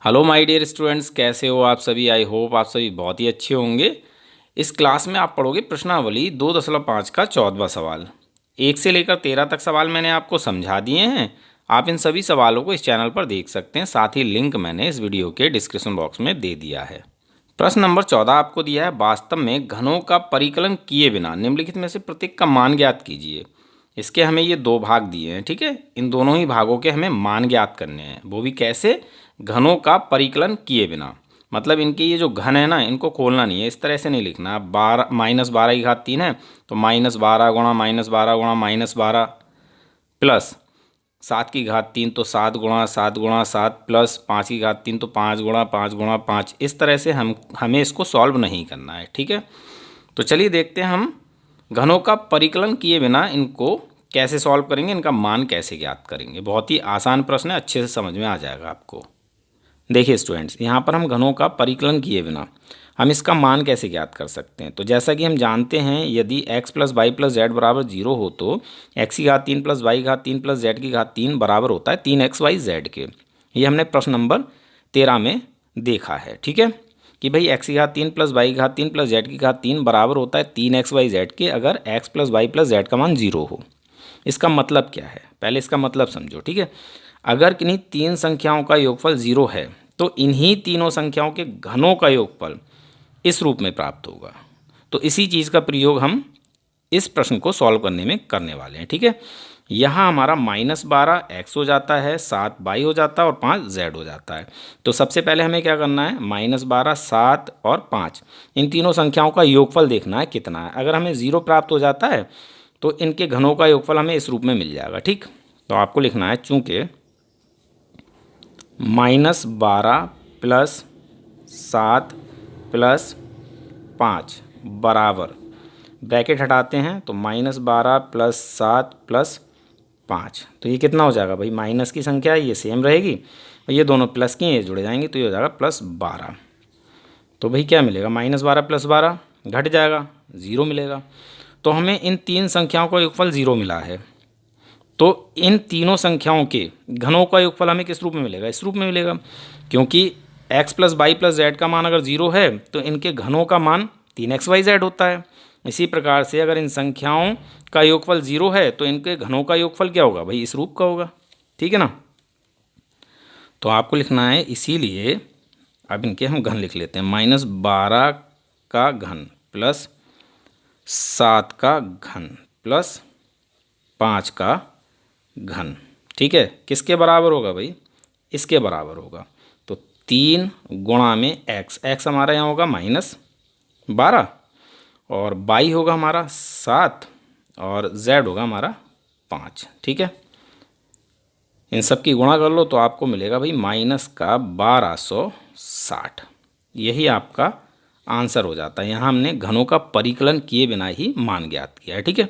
Hello my dear students, कैसे हो आप सभी। आई होप आप सभी बहुत ही अच्छे होंगे। इस क्लास में आप पढ़ोगे प्रश्नावली 2.5 का 14वां सवाल। 1 से लेकर 13 तक सवाल मैंने आपको समझा दिए हैं। आप इन सभी सवालों को इस चैनल पर देख सकते हैं। साथ ही लिंक मैंने इस वीडियो के डिस्क्रिप्शन बॉक्स में दे दिया है। प्रश्न नंबर 14 आपको दिया है, वास्तव में घनों का परिकलन किए बिना निम्नलिखित में से प्रत्येक का मान ज्ञात कीजिए। इसके हमें ये दो भाग दिए हैं, ठीक है। इन दोनों ही भागों के हमें मान ज्ञात करने हैं, वो भी कैसे, घनों का परिकलन किए बिना। मतलब इनके ये जो घन है ना, इनको खोलना नहीं है, इस तरह से नहीं लिखना। 12 -12 की घात 3 है तो -12 गुणा -12 गुणा -12 प्लस 7 की घात 3 तो 7 गुणा 7 गुणा 7 प्लस 5 की घात 3 तो 5 गुणा 5 गुणा 5। इस तरह से हमें इसको सॉल्व नहीं करना है, ठीक है। तो चलिए देखते हैं हम घनों का परिकलन किए बिना इनको कैसे सॉल्व करेंगे, इनका मान कैसे ज्ञात करेंगे। बहुत ही आसान प्रश्न है, अच्छे से समझ में आ जाएगा आपको। देखिए स्टूडेंट्स, यहाँ पर हम घनों का परिकलन किए बिना हम इसका मान कैसे ज्ञात कर सकते हैं। तो जैसा कि हम जानते हैं, यदि x + y + z बराबर 0 हो तो x की घात 3 + y की घात 3 + z की घात 3 बराबर होता है 3xyz के। ये हमने प्रश्न नंबर 13 में देखा है, ठीक है, कि भाई x की घात 3 + y की घात 3 + z की घात 3 बराबर होता है 3xyz के, अगर x + y + z का मान 0 हो। इसका मतलब क्या है, पहले इसका मतलब समझो, ठीक है। अगर किन्हीं तीन संख्याओं का योगफल 0 है तो इन्हीं तीनों संख्याओं के घनों का योगफल इस रूप में प्राप्त होगा। तो इसी चीज़ का प्रयोग हम इस प्रश्न को सॉल्व करने में करने वाले हैं, ठीक है। यहाँ हमारा -12 x हो जाता है, 7 y हो जाता है और 5 z हो जाता है। तो सबसे पहले हमें क्या करना है, -12, 7 और 5 इन तीनों संख्याओं का योगफल देखना है कितना है। अगर हमें 0 प्राप्त हो जाता है तो इनके घनों का योगफल हमें इस रूप में मिल जाएगा, ठीक। तो आपको लिखना है, चूँकि -12 + 7 + 5 बराबर, ब्रैकेट हटाते हैं तो -12 + 7 + 5, तो ये कितना हो जाएगा भाई, माइनस की संख्या ये सेम रहेगी और ये दोनों प्लस की ये जुड़े जाएंगे तो ये हो जाएगा +12। तो भाई क्या मिलेगा, -12 + 12 घट जाएगा, 0 मिलेगा। तो हमें इन तीन संख्याओं का योगफल 0 मिला है, तो इन तीनों संख्याओं के घनों का योगफल हमें किस रूप में मिलेगा, इस रूप में मिलेगा। क्योंकि x + y + z का मान अगर 0 है तो इनके घनों का मान 3xyz होता है। इसी प्रकार से अगर इन संख्याओं का योगफल 0 है तो इनके घनों का योगफल क्या होगा भाई, इस रूप का होगा, ठीक है ना। तो आपको लिखना है, इसीलिए अब इनके हम घन लिख लेते हैं। -12 का घन प्लस 7 का घन प्लस 5 का घन, ठीक है, किसके बराबर होगा भाई, इसके बराबर होगा। तो 3 गुणा में x हमारा यहाँ होगा -12 और y होगा हमारा 7 और z होगा हमारा 5, ठीक है। इन सब की गुणा कर लो तो आपको मिलेगा भाई -1260। यही आपका आंसर हो जाता है। यहाँ हमने घनों का परिकलन किए बिना ही मान ज्ञात किया है, ठीक है।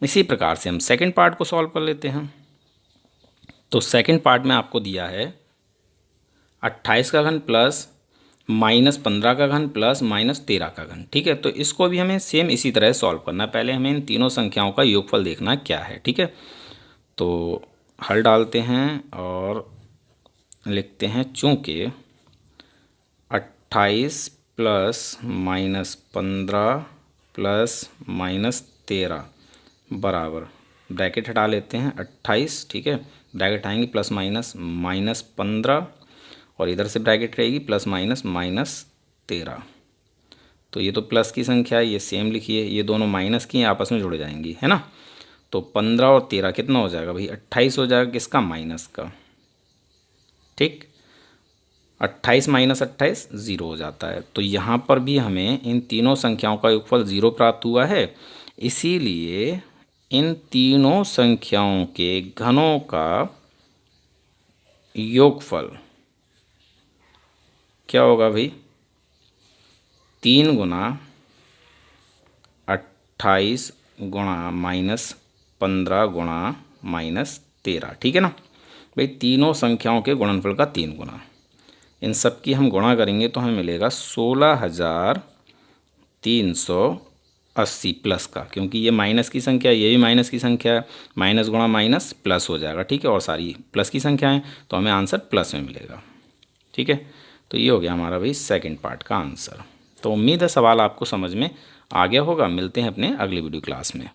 इसी प्रकार से हम सेकंड पार्ट को सॉल्व कर लेते हैं। तो सेकंड पार्ट में आपको दिया है 28 का घन प्लस -15 का घन प्लस -13 का घन, ठीक है। तो इसको भी हमें सेम इसी तरह सॉल्व करना है। पहले हमें इन तीनों संख्याओं का योगफल देखना क्या है, ठीक है। तो हल डालते हैं और लिखते हैं, चूँकि 28 प्लस -15 प्लस -13 बराबर, ब्रैकेट हटा लेते हैं 28, ठीक है, ब्रैकेट आएंगे प्लस माइनस -15 और इधर से ब्रैकेट रहेगी प्लस माइनस -13। तो ये तो प्लस की संख्या है, ये सेम लिखिए, ये दोनों माइनस की आपस में जुड़ जाएंगी, है ना। तो 15 और 13 कितना हो जाएगा भाई, 28 हो जाएगा, किसका, माइनस का, ठीक। 28 - 28 0 हो जाता है। तो यहाँ पर भी हमें इन तीनों संख्याओं का योगफल 0 प्राप्त हुआ है, इसीलिए इन तीनों संख्याओं के घनों का योगफल क्या होगा भाई, 3 गुना 28 गुणा -15 गुणा -13, ठीक है ना भाई। तीनों संख्याओं के गुणनफल का 3 गुना, इन सब की हम गुणा करेंगे तो हमें मिलेगा 16,380 प्लस का, क्योंकि ये माइनस की संख्या है, ये भी माइनस की संख्या है, माइनस गुणा माइनस प्लस हो जाएगा, ठीक है। और सारी प्लस की संख्या है तो हमें आंसर प्लस में मिलेगा। ठीक है, तो ये हो गया हमारा भाई सेकंड पार्ट का आंसर। तो उम्मीद है सवाल आपको समझ में आ गया होगा। मिलते हैं अपने अगली वीडियो क्लास में।